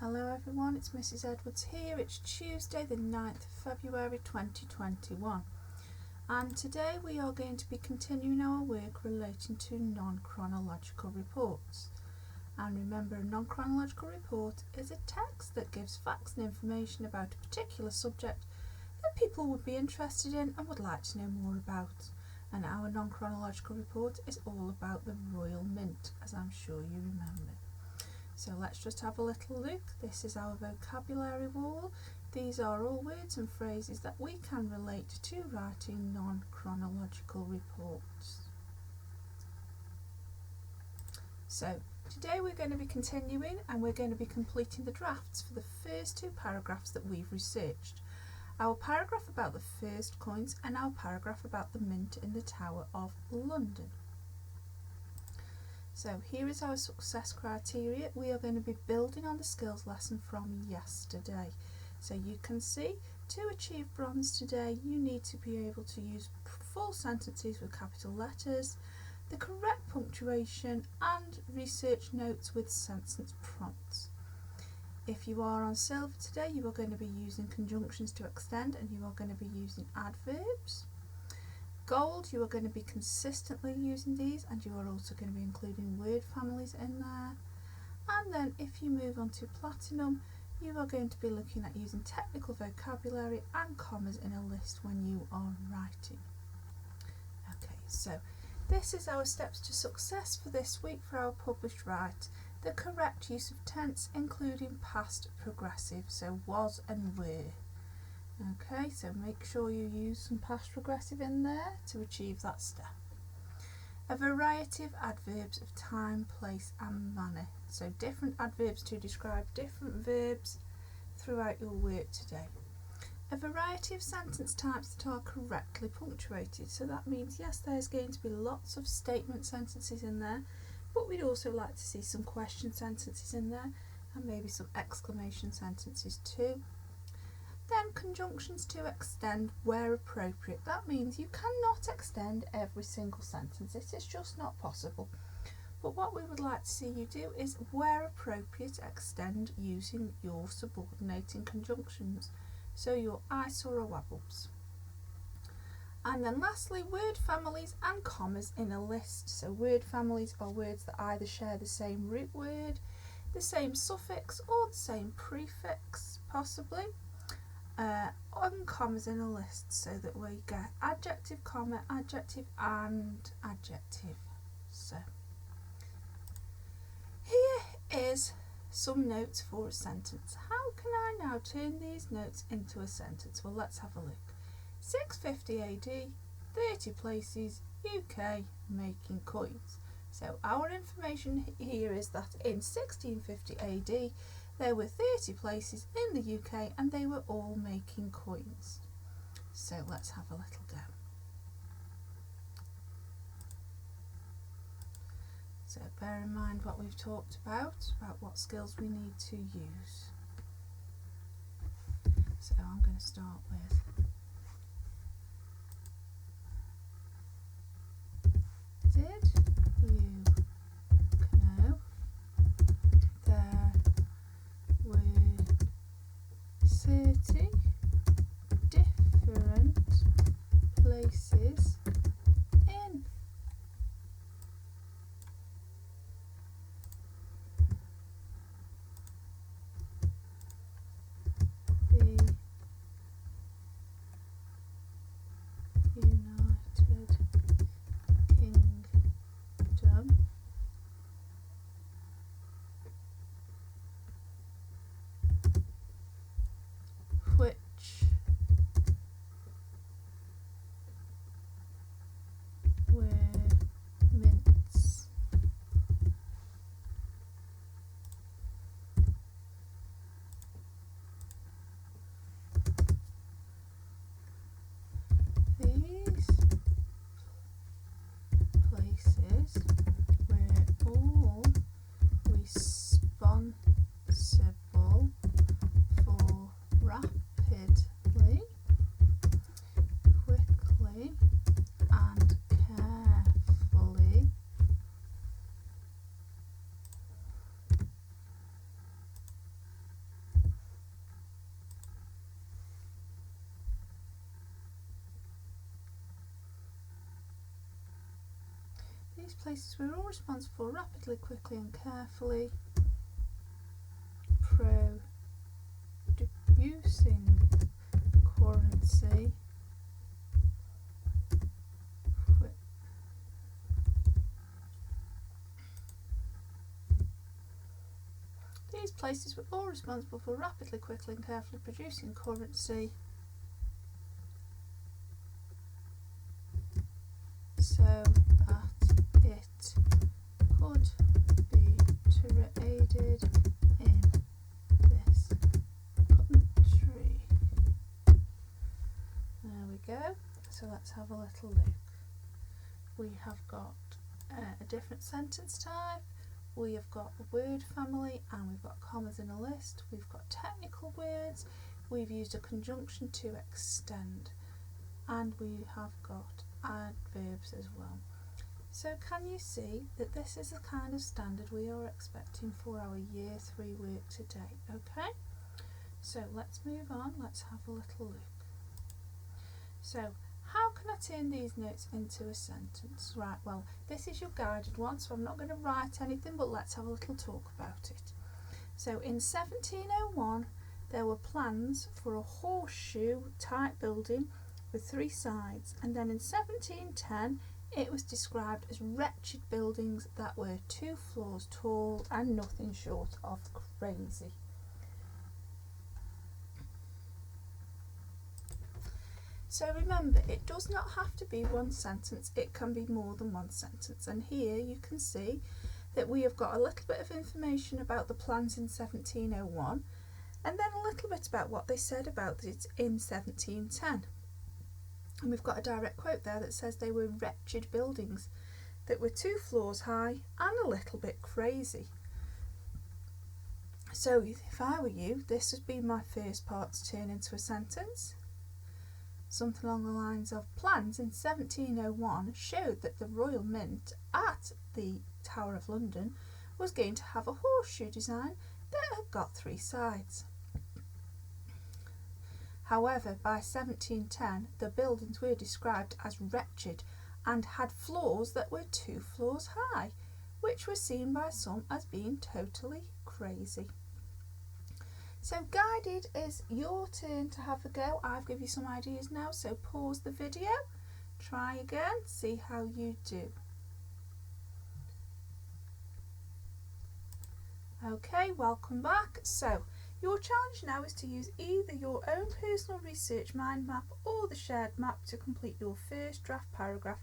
Hello everyone, it's Mrs Edwards here. It's Tuesday the 9th of February 2021 and today we are going to be continuing our work relating to non-chronological reports. And remember, a non-chronological report is a text that gives facts and information about a particular subject that people would be interested in and would like to know more about. And our non-chronological report is all about the Royal Mint, as I'm sure you remember. So let's just have a little look. This is our vocabulary wall. These are all words and phrases that we can relate to writing non-chronological reports. So today we're going to be continuing and we're going to be completing the drafts for the first two paragraphs that we've researched. Our paragraph about the first coins and our paragraph about the mint in the Tower of London. So here is our success criteria. We are going to be building on the skills lesson from yesterday. So you can see, to achieve bronze today, you need to be able to use full sentences with capital letters, the correct punctuation, and research notes with sentence prompts. If you are on silver today, you are going to be using conjunctions to extend and you are going to be using adverbs. Gold, you are going to be consistently using these and you are also going to be including word families in there. And then if you move on to platinum, you are going to be looking at using technical vocabulary and commas in a list when you are writing. Okay, so this is our steps to success for this week for our published write. The correct use of tense, including past progressive, so was and were. Okay, so make sure you use some past progressive in there to achieve that step. A variety of adverbs of time, place and manner. So different adverbs to describe different verbs throughout your work today. A variety of sentence types that are correctly punctuated. So that means, yes, there's going to be lots of statement sentences in there, but we'd also like to see some question sentences in there and maybe some exclamation sentences too. Then conjunctions to extend where appropriate. That means you cannot extend every single sentence. It is just not possible. But what we would like to see you do is, where appropriate, extend using your subordinating conjunctions. So your ice or a wabbles. And then lastly, word families and commas in a list. So word families are words that either share the same root word, the same suffix or the same prefix, possibly. On commas in a list, so that we get adjective, comma, adjective and adjective. So here is some notes for a sentence. How can I now turn these notes into a sentence? Well, let's have a look. 650 AD, 30 places, UK, making coins. So our information here is that in 1650 AD there were 30 places in the UK and they were all making coins. So let's have a little go. So bear in mind what we've talked about what skills we need to use. So I'm going to start with did you know there were 30 different places in the United Kingdom which These places we're all responsible for rapidly, quickly and carefully producing currency These places were all responsible for rapidly, quickly and carefully producing currency so that it could be traded in this country. There we go. So let's have a little look. We have got a different sentence type. We have got a word family and we've got commas in a list. We've got technical words. We've used a conjunction to extend. And we have got adverbs as well. So can you see that this is the kind of standard we are expecting for our Year 3 work today? Okay, so let's move on. Let's have a little look. So how can I turn these notes into a sentence? Right, well, this is your guided one, so I'm not going to write anything, but let's have a little talk about it. So in 1701, there were plans for a horseshoe type building with 3 sides, and then in 1710, it was described as wretched buildings that were 2 floors tall and nothing short of crazy. So remember, it does not have to be one sentence, it can be more than one sentence. And here you can see that we have got a little bit of information about the plans in 1701 and then a little bit about what they said about it in 1710. And we've got a direct quote there that says they were wretched buildings that were 2 floors high and a little bit crazy. So if I were you, this would be my first part to turn into a sentence. Something along the lines of, plans in 1701 showed that the Royal Mint at the Tower of London was going to have a horseshoe design that had got 3 sides. However, by 1710 the buildings were described as wretched and had floors that were 2 floors high, which were seen by some as being totally crazy. So guided is your turn to have a go. I've given you some ideas now, so pause the video, try again, see how you do. Okay, welcome back. So your challenge now is to use either your own personal research mind map or the shared map to complete your first draft paragraph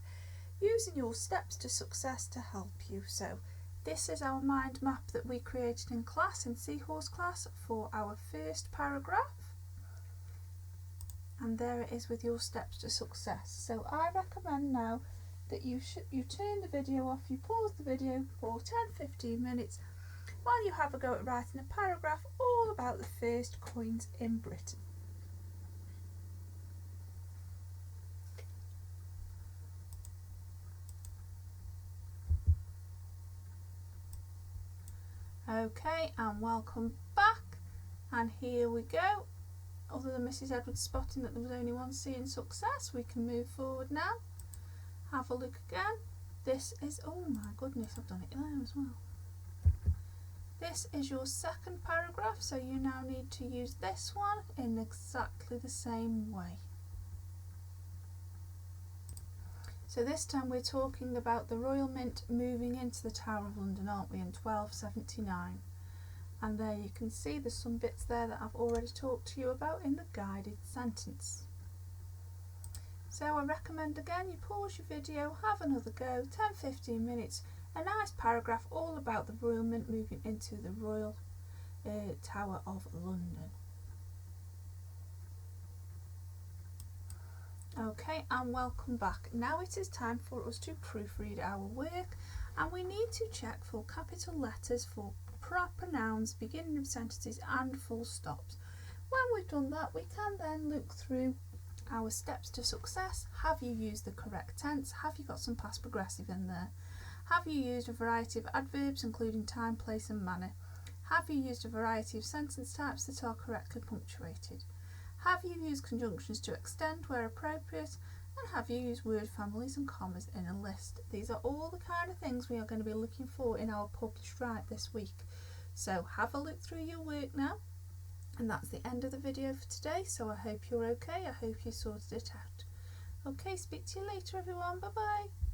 using your steps to success to help you. So this is our mind map that we created in class, in Seahorse class, for our first paragraph. And there it is with your steps to success. So I recommend now that you turn the video off, you pause the video for 10-15 minutes while you have a go at writing a paragraph all about the first coins in Britain. Okay, and welcome back, and here we go. Other than Mrs. Edwards spotting that there was only one C in success, we can move forward now. Have a look again. This is, oh my goodness, I've done it there as well. This is your second paragraph, so you now need to use this one in exactly the same way. So this time we're talking about the Royal Mint moving into the Tower of London, aren't we, in 1279. And there you can see there's some bits there that I've already talked to you about in the guided sentence. So I recommend again you pause your video, have another go, 10-15 minutes, a nice paragraph all about the Royal Mint moving into the Royal Tower of London. Okay, and welcome back. Now it is time for us to proofread our work, and we need to check for capital letters for proper nouns, beginning of sentences and full stops. When we've done that, we can then look through our steps to success. Have you used the correct tense? Have you got some past progressive in there? Have you used a variety of adverbs including time, place and manner? Have you used a variety of sentence types that are correctly punctuated? Have you used conjunctions to extend where appropriate? and have you use word families and commas in a list. These are all the kind of things we are going to be looking for in our published write this week. So have a look through your work now, and that's the end of the video for today. So I hope you're okay. I hope you sorted it out. Okay, speak to you later everyone. Bye bye.